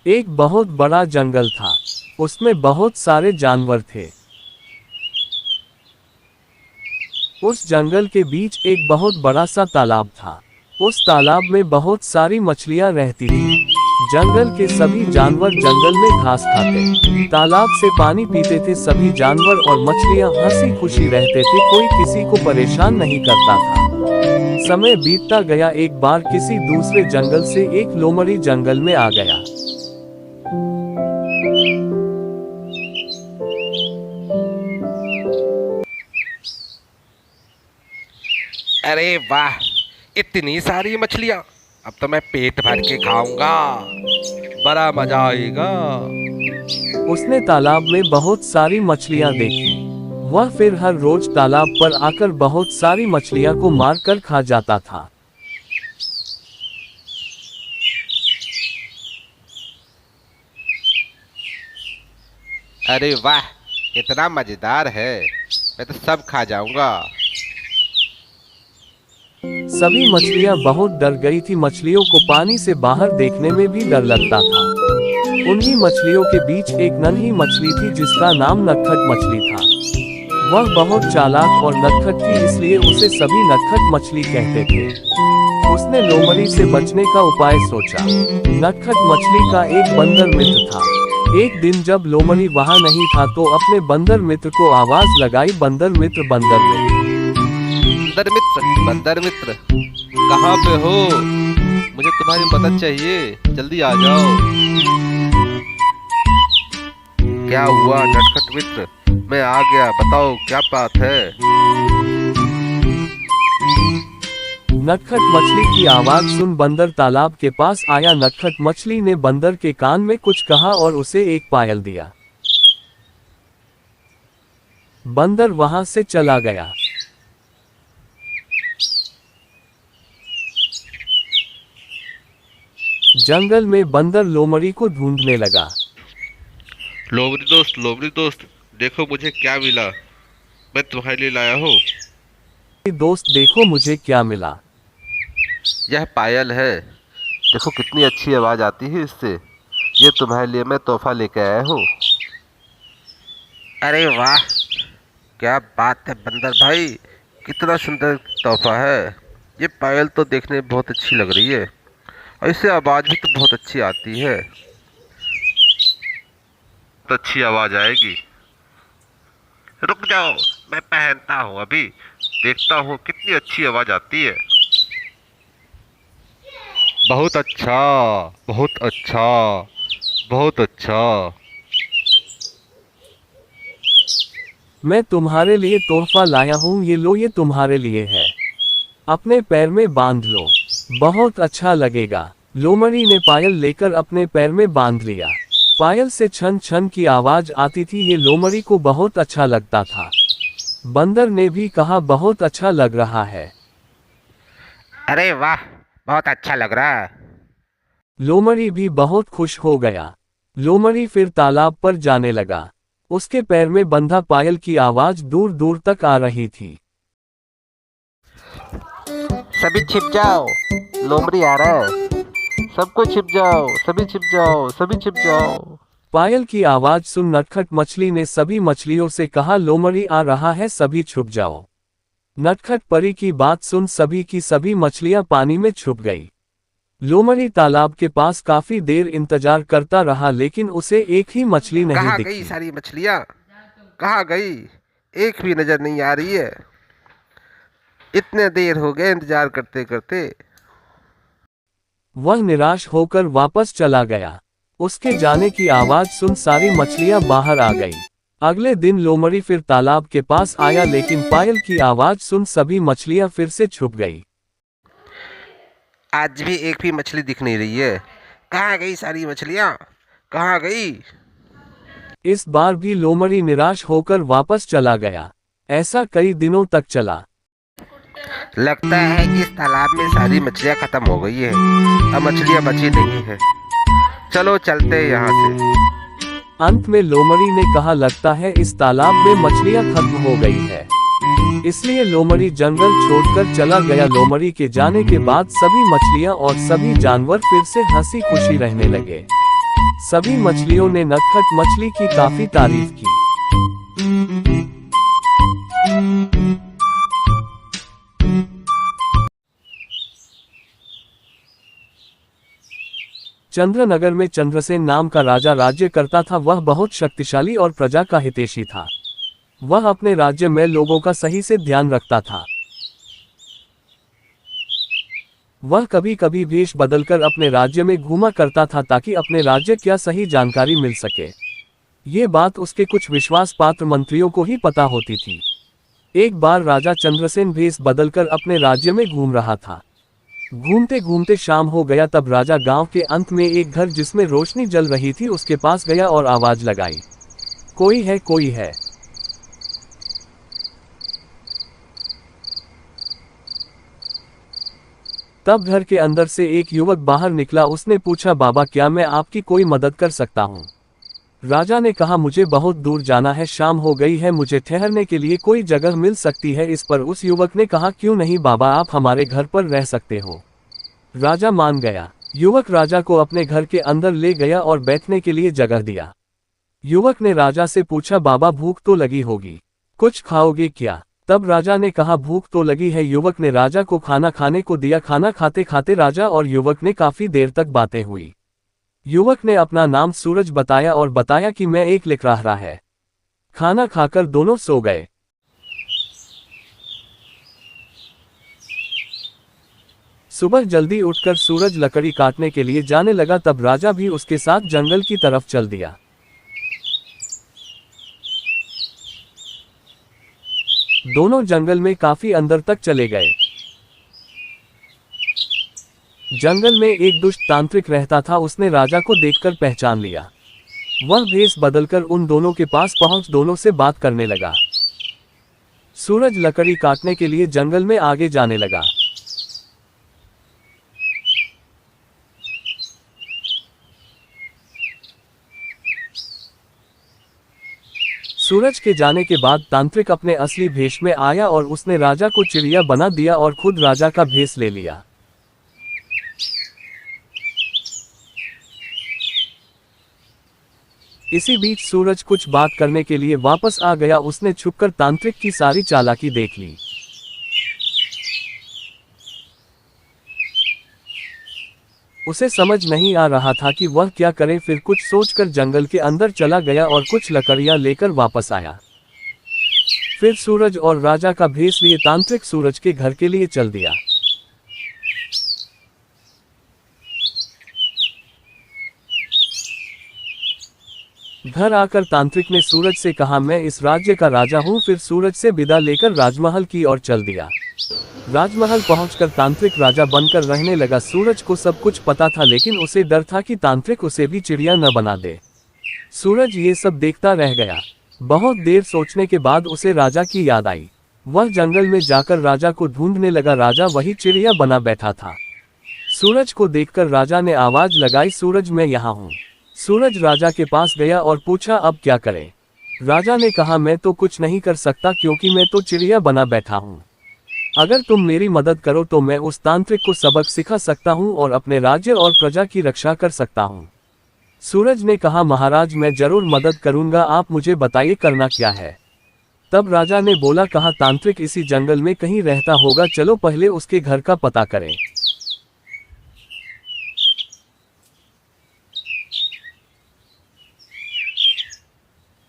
एक बहुत बड़ा जंगल था। उसमें बहुत सारे जानवर थे। उस जंगल के बीच एक बहुत बड़ा सा तालाब था। उस तालाब में बहुत सारी मछलियां रहती थी। जंगल के सभी जानवर जंगल में घास खाते, तालाब से पानी पीते थे। सभी जानवर और मछलियां हंसी खुशी रहते थे, कोई किसी को परेशान नहीं करता था। समय बीतता गया। एक बार किसी दूसरे जंगल से एक लोमड़ी जंगल में आ गया। अरे वाह, इतनी सारी मछलियाँ! अब तो मैं पेट भर के खाऊंगा, बड़ा मजा आएगा। उसने तालाब में बहुत सारी मछलियां देखी। वह फिर हर रोज तालाब पर आकर बहुत सारी मछलियां को मार कर खा जाता था। अरे वाह, इतना मजेदार है, मैं तो सब खा जाऊंगा। सभी मछलियां बहुत डर गई थी। मछलियों को पानी से बाहर देखने में भी डर लगता था। उन्हीं मछलियों के बीच एक नन्ही मछली थी जिसका नाम नटखट मछली था। वह बहुत चालाक और नटखट थी, इसलिए उसे सभी नटखट मछली कहते थे। उसने लोमड़ी से बचने का उपाय सोचा। नटखट मछली का एक बंदर मित्र था। एक दिन जब लोमड़ी वहां नहीं था तो अपने बंदर मित्र को आवाज लगाई, बंदर मित्र, बंदर मित्र। बंदर मित्र, बंदर मित्र, कहाँ पे हो? मुझे तुम्हारी मदद चाहिए, जल्दी आ जाओ। क्या हुआ नटखट मित्र? मैं आ गया, बताओ क्या बात है? नटखट मछली की आवाज सुन बंदर तालाब के पास आया। नटखट मछली ने बंदर के कान में कुछ कहा और उसे एक पायल दिया। बंदर वहां से चला गया। जंगल में बंदर लोमड़ी को ढूंढने लगा। लोमड़ी दोस्त, देखो मुझे क्या मिला, मैं तुम्हारे लिए लाया हूँ। दोस्त देखो मुझे क्या मिला। यह पायल है, देखो कितनी अच्छी आवाज आती है इससे। ये तुम्हारे लिए मैं तोहफा लेके आया हूँ। अरे वाह, क्या बात है बंदर भाई, कितना सुंदर तोहफा है। ये पायल तो देखने में बहुत अच्छी लग रही है और इससे आवाज भी तो बहुत अच्छी आती है। तो अच्छी आवाज आएगी। रुक जाओ, मैं पहनता हूँ, अभी देखता हूँ कितनी अच्छी आवाज आती है। बहुत अच्छा, बहुत अच्छा, बहुत अच्छा। मैं तुम्हारे लिए तोहफा लाया हूँ, ये लो, ये तुम्हारे लिए है। अपने पैर में बांध लो, बहुत अच्छा लगेगा। लोमड़ी ने पायल लेकर अपने पैर में बांध लिया। पायल से छन छन की आवाज आती थी, ये लोमड़ी को बहुत अच्छा लगता था। बंदर ने भी कहा, बहुत अच्छा लग रहा है। अरे वाह, बहुत अच्छा लग रहा है। लोमड़ी भी बहुत खुश हो गया। लोमड़ी फिर तालाब पर जाने लगा। उसके पैर में बंधा पायल की आवाज दूर दूर तक आ रही थी। सभी छिप जाओ, लोमड़ी आ रहा है। सबको छिप जाओ, सभी छिप जाओ, सभी छिप जाओ। पायल की आवाज सुन नटखट मछली ने सभी मछलियों से कहा, लोमड़ी आ रहा है, सभी छुप जाओ। नटखट परी की बात सुन सभी की सभी मछलियां पानी में छुप गई। लोमड़ी तालाब के पास काफी देर इंतजार करता रहा, लेकिन उसे एक ही मछली नहीं कहाँ दिखी। गई सारी मछलियाँ? कहाँ गई? एक भी नजर नहीं आ रही है। इतने देर हो गए इंतजार करते करते। वह निराश होकर वापस चला गया। उसके जाने की आवाज सुन सारी मछलियां बाहर आ गईं। अगले दिन लोमड़ी फिर तालाब के पास आया, लेकिन पायल की आवाज सुन सभी मछलियां फिर से छुप गई। आज भी एक भी मछली दिख नहीं रही है। कहाँ गई सारी मछलियाँ? कहाँ गई? इस बार भी लोमड़ी निराश होकर वापस चला गया। ऐसा कई दिनों तक चला। लगता है कि इस तालाब में सारी मछलियाँ खत्म हो गई है, अब मछलियाँ बची नहीं है। चलो चलते हैं यहाँ से। अंत में लोमड़ी ने कहा, लगता है इस तालाब में मछलियां खत्म हो गई है। इसलिए लोमड़ी जंगल छोड़कर चला गया। लोमड़ी के जाने के बाद सभी मछलियां और सभी जानवर फिर से हंसी खुशी रहने लगे। सभी मछलियों ने नटखट मछली की काफी तारीफ की। चंद्रनगर में चंद्रसेन नाम का राजा राज्य करता था। वह बहुत शक्तिशाली और प्रजा का हितैषी था। वह अपने राज्य में लोगों का सही से ध्यान रखता था। वह कभी कभी वेश बदलकर अपने राज्य में घूमा करता था ताकि अपने राज्य की सही जानकारी मिल सके। ये बात उसके कुछ विश्वास पात्र मंत्रियों को ही पता होती थी। एक बार राजा चंद्रसेन वेश बदलकर अपने राज्य में घूम रहा था। घूमते घूमते शाम हो गया। तब राजा गांव के अंत में एक घर जिसमें रोशनी जल रही थी उसके पास गया और आवाज लगाई, कोई है, कोई है। तब घर के अंदर से एक युवक बाहर निकला। उसने पूछा, बाबा क्या मैं आपकी कोई मदद कर सकता हूँ? राजा ने कहा, मुझे बहुत दूर जाना है, शाम हो गई है, मुझे ठहरने के लिए कोई जगह मिल सकती है? इस पर उस युवक ने कहा, क्यों नहीं बाबा, आप हमारे घर पर रह सकते हो। राजा मान गया। युवक राजा को अपने घर के अंदर ले गया और बैठने के लिए जगह दिया। युवक ने राजा से पूछा, बाबा भूख तो लगी होगी, कुछ खाओगे क्या? तब राजा ने कहा, भूख तो लगी है। युवक ने राजा को खाना खाने को दिया। खाना खाते खाते राजा और युवक ने काफी देर तक बातें हुई। युवक ने अपना नाम सूरज बताया और बताया कि मैं एक लिख रहा है। खाना खाकर दोनों सो गए। सुबह जल्दी उठकर सूरज लकड़ी काटने के लिए जाने लगा। तब राजा भी उसके साथ जंगल की तरफ चल दिया। दोनों जंगल में काफी अंदर तक चले गए। जंगल में एक दुष्ट तांत्रिक रहता था। उसने राजा को देखकर पहचान लिया। वह भेष बदलकर उन दोनों के पास पहुंच दोनों से बात करने लगा। सूरज लकड़ी काटने के लिए जंगल में आगे जाने लगा। सूरज के जाने के बाद तांत्रिक अपने असली भेष में आया और उसने राजा को चिड़िया बना दिया और खुद राजा का भेष ले लिया। इसी बीच सूरज कुछ बात करने के लिए वापस आ गया। उसने छुपकर तांत्रिक की सारी चालाकी देख ली। उसे समझ नहीं आ रहा था कि वह क्या करे। फिर कुछ सोचकर जंगल के अंदर चला गया और कुछ लकड़ियां लेकर वापस आया। फिर सूरज और राजा का भेष लिए तांत्रिक सूरज के घर के लिए चल दिया। घर आकर तांत्रिक ने सूरज से कहा, मैं इस राज्य का राजा हूं। फिर सूरज से विदा लेकर राजमहल की ओर चल दिया। राजमहल पहुंचकर तांत्रिक राजा बनकर रहने लगा। सूरज को सब कुछ पता था, लेकिन उसे डर था कि तांत्रिक उसे भी चिड़िया न बना दे। सूरज ये सब देखता रह गया। बहुत देर सोचने के बाद उसे राजा की याद आई। वह जंगल में जाकर राजा को ढूंढने लगा। राजा वही चिड़िया बना बैठा था। सूरज को देखकर राजा ने आवाज लगाई, सूरज मैं यहाँ हूँ। सूरज राजा के पास गया और पूछा, अब क्या करें? राजा ने कहा, मैं तो कुछ नहीं कर सकता, क्योंकि मैं तो चिड़िया बना बैठा हूँ। अगर तुम मेरी मदद करो तो मैं उस तांत्रिक को सबक सिखा सकता हूँ और अपने राज्य और प्रजा की रक्षा कर सकता हूँ। सूरज ने कहा, महाराज मैं जरूर मदद करूंगा, आप मुझे बताइए करना क्या है। तब राजा ने बोला, कहा तांत्रिक इसी जंगल में कहीं रहता होगा, चलो पहले उसके घर का पता करें।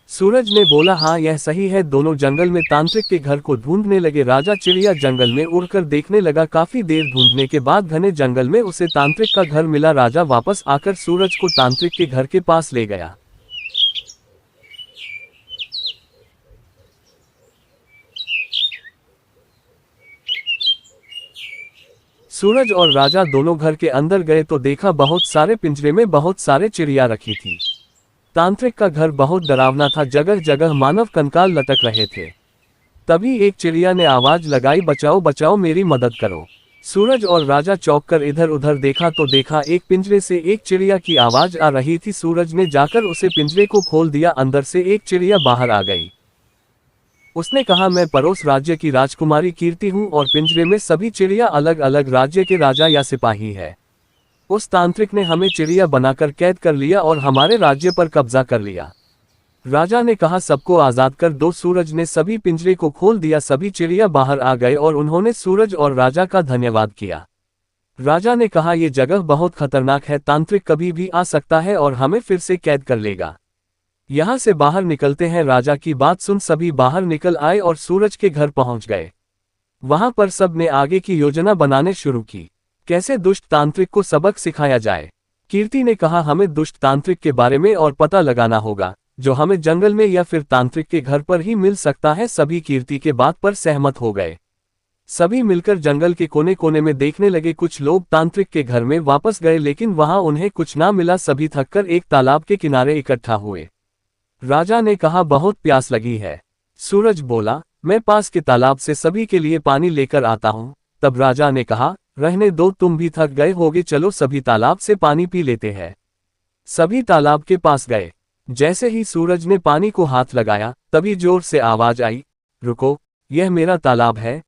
सूरज ने बोला, हाँ यह सही है। दोनों जंगल में तांत्रिक के घर को ढूंढने लगे। राजा चिड़िया जंगल में उड़कर देखने लगा। काफी देर ढूंढने के बाद घने जंगल में उसे तांत्रिक का घर मिला। राजा वापस आकर सूरज को तांत्रिक के घर के पास ले गया। सूरज और राजा दोनों घर के अंदर गए तो देखा बहुत सारे पिंजरे में बहुत सारे चिड़िया रखी थी। तांत्रिक का घर बहुत डरावना था, जगह जगह मानव कंकाल लटक रहे थे। तभी एक चिड़िया ने आवाज लगाई, बचाओ बचाओ, मेरी मदद करो। सूरज और राजा चौंककर इधर उधर देखा तो देखा एक पिंजरे से एक चिड़िया की आवाज आ रही थी। सूरज ने जाकर उसे पिंजरे को खोल दिया। अंदर से एक चिड़िया बाहर आ गई। उसने कहा, मैं पड़ोस राज्य की राजकुमारी कीर्ति हूँ और पिंजरे में सभी चिड़िया अलग अलग राज्य के राजा या सिपाही है। उस तांत्रिक ने हमें चिड़िया बनाकर कैद कर लिया और हमारे राज्य पर कब्जा कर लिया। राजा ने कहा सबको आजाद कर दो। सूरज ने सभी पिंजरे को खोल दिया। सभी चिड़िया बाहर आ गए और उन्होंने सूरज और राजा का धन्यवाद किया। राजा ने कहा ये जगह बहुत खतरनाक है, तांत्रिक कभी भी आ सकता है और हमें फिर से कैद कर लेगा। यहाँ से बाहर निकलते हैं। राजा की बात सुन सभी बाहर निकल आए और सूरज के घर पहुंच गए। वहां पर सब ने आगे की योजना बनाने शुरू की, कैसे दुष्ट तांत्रिक को सबक सिखाया जाए। कीर्ति ने कहा हमें दुष्ट तांत्रिक के बारे में और पता लगाना होगा, जो हमें जंगल में या फिर तांत्रिक के घर पर ही मिल सकता है। सभी कीर्ति के बात पर सहमत हो गए। सभी मिलकर जंगल के कोने कोने में देखने लगे। कुछ लोग तांत्रिक के घर में वापस गए लेकिन वहां उन्हें कुछ ना मिला। सभी थककर एक तालाब के किनारे इकट्ठा हुए। राजा ने कहा बहुत प्यास लगी है। सूरज बोला मैं पास के तालाब से सभी के लिए पानी लेकर आता हूं। तब राजा ने कहा रहने दो, तुम भी थक गए होगे, चलो सभी तालाब से पानी पी लेते हैं। सभी तालाब के पास गए। जैसे ही सूरज ने पानी को हाथ लगाया तभी जोर से आवाज आई, रुको, यह मेरा तालाब है,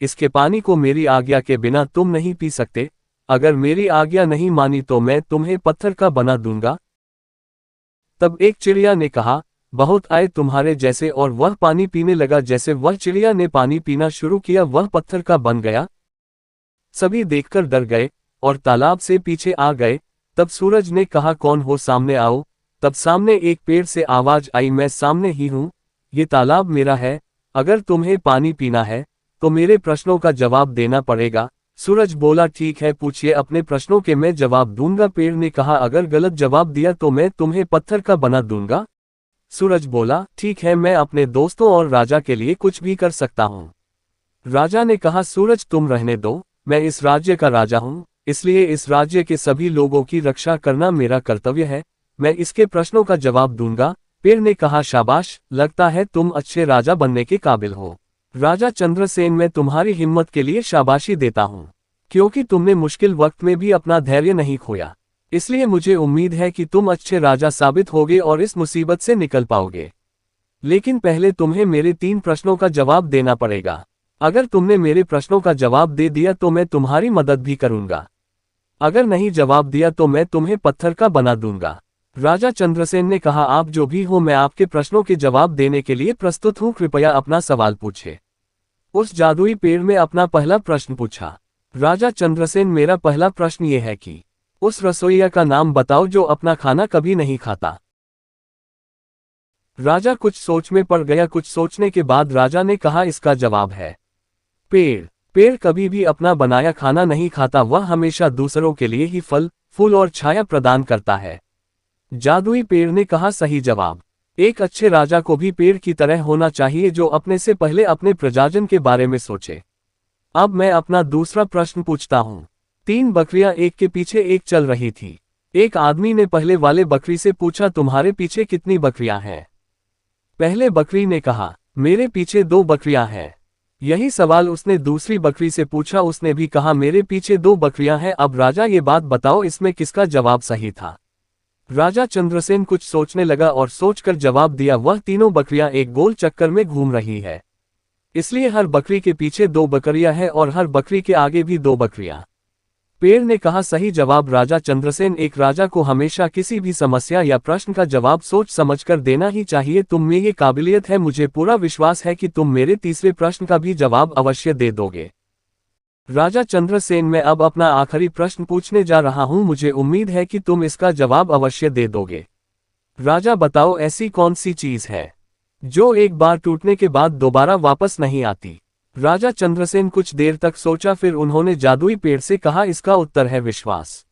इसके पानी को मेरी आज्ञा के बिना तुम नहीं पी सकते। अगर मेरी आज्ञा नहीं मानी तो मैं तुम्हें पत्थर का बना दूंगा। तब एक चिड़िया ने कहा बहुत आए तुम्हारे जैसे, और वह पानी पीने लगा। जैसे वह चिड़िया ने पानी पीना शुरू किया वह पत्थर का बन गया। सभी देखकर डर गए और तालाब से पीछे आ गए। तब सूरज ने कहा कौन हो, सामने आओ। तब सामने एक पेड़ से आवाज आई, मैं सामने ही हूं, ये तालाब मेरा है। अगर तुम्हें पानी पीना है तो मेरे प्रश्नों का जवाब देना पड़ेगा। सूरज बोला ठीक है, पूछिए अपने प्रश्नों के, मैं जवाब दूंगा। पेड़ ने कहा अगर गलत जवाब दिया तो मैं तुम्हें पत्थर का बना दूंगा। सूरज बोला ठीक है, मैं अपने दोस्तों और राजा के लिए कुछ भी कर सकता हूं। राजा ने कहा सूरज तुम रहने दो, मैं इस राज्य का राजा हूं, इसलिए इस राज्य के सभी लोगों की रक्षा करना मेरा कर्तव्य है। मैं इसके प्रश्नों का जवाब दूंगा। पेड़ ने कहा शाबाश, लगता है तुम अच्छे राजा बनने के काबिल हो। राजा चंद्रसेन, मैं तुम्हारी हिम्मत के लिए शाबाशी देता हूं, क्योंकि तुमने मुश्किल वक्त में भी अपना धैर्य नहीं खोया। इसलिए मुझे उम्मीद है कि तुम अच्छे राजा साबित होगे और इस मुसीबत से निकल पाओगे। लेकिन पहले तुम्हें मेरे 3 प्रश्नों का जवाब देना पड़ेगा। अगर तुमने मेरे प्रश्नों का जवाब दे दिया तो मैं तुम्हारी मदद भी करूंगा। अगर नहीं जवाब दिया तो मैं तुम्हें पत्थर का बना दूंगा। राजा चंद्रसेन ने कहा आप जो भी हो, मैं आपके प्रश्नों के जवाब देने के लिए प्रस्तुत हूं, कृपया अपना सवाल पूछे। उस जादुई पेड़ में अपना पहला प्रश्न पूछा। राजा चंद्रसेन, मेरा पहला प्रश्न ये है कि उस रसोइया का नाम बताओ जो अपना खाना कभी नहीं खाता। राजा कुछ सोच में पड़ गया। कुछ सोचने के बाद राजा ने कहा इसका जवाब है पेड़। पेड़ कभी भी अपना बनाया खाना नहीं खाता, वह हमेशा दूसरों के लिए ही फल, फूल और छाया प्रदान करता है। जादुई पेड़ ने कहा सही जवाब। एक अच्छे राजा को भी पेड़ की तरह होना चाहिए, जो अपने से पहले अपने प्रजाजन के बारे में सोचे। अब मैं अपना दूसरा प्रश्न पूछता हूँ। 3 बकरियां एक के पीछे एक चल रही थी। एक आदमी ने पहले वाले बकरी से पूछा तुम्हारे पीछे कितनी बकरियां हैं। पहले बकरी ने कहा मेरे पीछे 2 बकरियां हैं। यही सवाल उसने दूसरी बकरी से पूछा, उसने भी कहा मेरे पीछे 2 बकरियां हैं। अब राजा ये बात बताओ इसमें किसका जवाब सही था। राजा चंद्रसेन कुछ सोचने लगा और सोचकर जवाब दिया वह तीनों बकरियां एक गोल चक्कर में घूम रही है, इसलिए हर बकरी के पीछे 2 बकरियां हैं और हर बकरी के आगे भी 2 बकरियां। पेड़ ने कहा सही जवाब। राजा चंद्रसेन, एक राजा को हमेशा किसी भी समस्या या प्रश्न का जवाब सोच समझकर देना ही चाहिए। तुम में ये काबिलियत है, मुझे पूरा विश्वास है कि तुम मेरे तीसरे प्रश्न का भी जवाब अवश्य दे दोगे। राजा चंद्रसेन, मैं अब अपना आखिरी प्रश्न पूछने जा रहा हूं, मुझे उम्मीद है कि तुम इसका जवाब अवश्य दे दोगे। राजा बताओ ऐसी कौन सी चीज है जो एक बार टूटने के बाद दोबारा वापस नहीं आती। राजा चंद्रसेन कुछ देर तक सोचा, फिर उन्होंने जादुई पेड़ से कहा इसका उत्तर है विश्वास।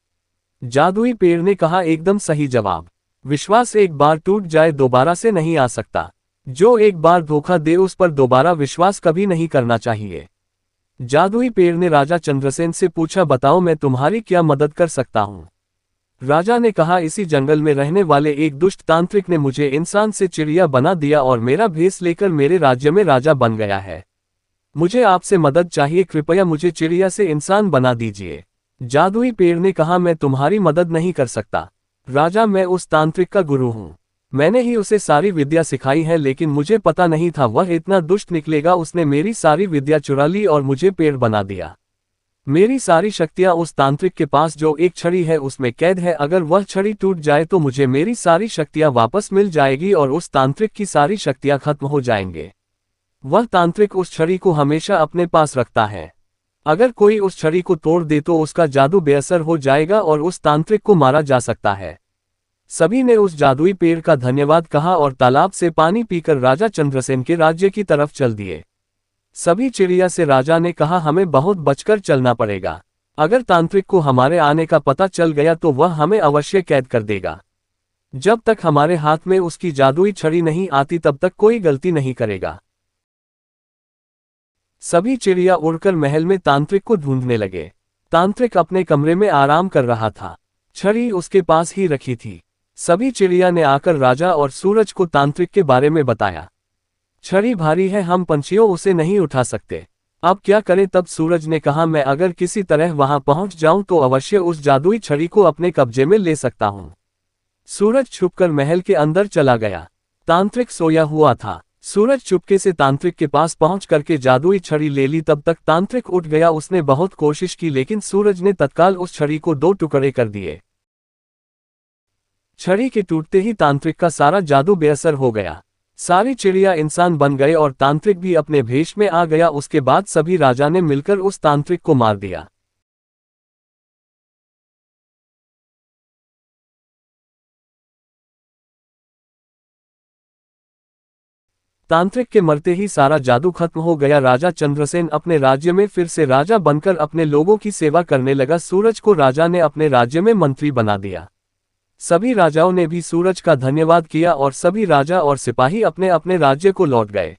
जादुई पेड़ ने कहा एकदम सही जवाब। विश्वास एक बार टूट जाए दोबारा से नहीं आ सकता। जो एक बार धोखा दे उस पर दोबारा विश्वास कभी नहीं करना चाहिए। जादुई पेड़ ने राजा चंद्रसेन से पूछा बताओ मैं तुम्हारी क्या मदद कर सकता हूँ। राजा ने कहा इसी जंगल में रहने वाले एक दुष्ट तांत्रिक ने मुझे इंसान से चिड़िया बना दिया और मेरा भेष लेकर मेरे राज्य में राजा बन गया है। मुझे आपसे मदद चाहिए, कृपया मुझे चिड़िया से इंसान बना दीजिए। जादुई पेड़ ने कहा मैं तुम्हारी मदद नहीं कर सकता। राजा, मैं उस तांत्रिक का गुरु हूँ, मैंने ही उसे सारी विद्या सिखाई है, लेकिन मुझे पता नहीं था वह इतना दुष्ट निकलेगा। उसने मेरी सारी विद्या चुरा ली और मुझे पेड़ बना दिया। मेरी सारी शक्तियां उस तांत्रिक के पास जो एक छड़ी है उसमें कैद है। अगर वह छड़ी टूट जाए तो मुझे मेरी सारी शक्तियां वापस मिल जाएगी और उस तांत्रिक की सारी शक्तियां खत्म हो जाएंगे। वह तांत्रिक उस छड़ी को हमेशा अपने पास रखता है। अगर कोई उस छड़ी को तोड़ दे तो उसका जादू बेअसर हो जाएगा और उस तांत्रिक को मारा जा सकता है। सभी ने उस जादुई पेड़ का धन्यवाद कहा और तालाब से पानी पीकर राजा चंद्रसेन के राज्य की तरफ चल दिए। सभी चिड़िया से राजा ने कहा, हमें बहुत बचकर चलना पड़ेगा। अगर तांत्रिक को हमारे आने का पता चल गया तो वह हमें अवश्य कैद कर देगा। जब तक हमारे हाथ में उसकी जादुई छड़ी नहीं आती तब तक कोई गलती नहीं करेगा। सभी चिड़िया उड़कर महल में तांत्रिक को ढूंढने लगे। तांत्रिक अपने कमरे में आराम कर रहा था। छड़ी उसके पास ही रखी थी। सभी चिड़िया ने आकर राजा और सूरज को तांत्रिक के बारे में बताया। छड़ी भारी है, हम पंछियों उसे नहीं उठा सकते। अब क्या करें? तब सूरज ने कहा, मैं अगर किसी तरह वहां पहुंच जाऊं तो अवश्य उस जादुई छड़ी को अपने कब्जे में ले सकता हूं। सूरज छुपकर महल के अंदर चला गया। तांत्रिक सोया हुआ था। सूरज चुपके से तांत्रिक के पास पहुंच करके जादुई छड़ी ले ली। तब तक तांत्रिक उठ गया। उसने बहुत कोशिश की लेकिन सूरज ने तत्काल उस छड़ी को 2 टुकड़े कर दिए। छड़ी के टूटते ही तांत्रिक का सारा जादू बेअसर हो गया। सारी चिड़िया इंसान बन गए और तांत्रिक भी अपने भेष में आ गया। उसके बाद सभी राजा ने मिलकर उस तांत्रिक को मार दिया। तांत्रिक के मरते ही सारा जादू खत्म हो गया। राजा चंद्रसेन अपने राज्य में फिर से राजा बनकर अपने लोगों की सेवा करने लगा। सूरज को राजा ने अपने राज्य में मंत्री बना दिया। सभी राजाओं ने भी सूरज का धन्यवाद किया और सभी राजा और सिपाही अपने अपने राज्य को लौट गए।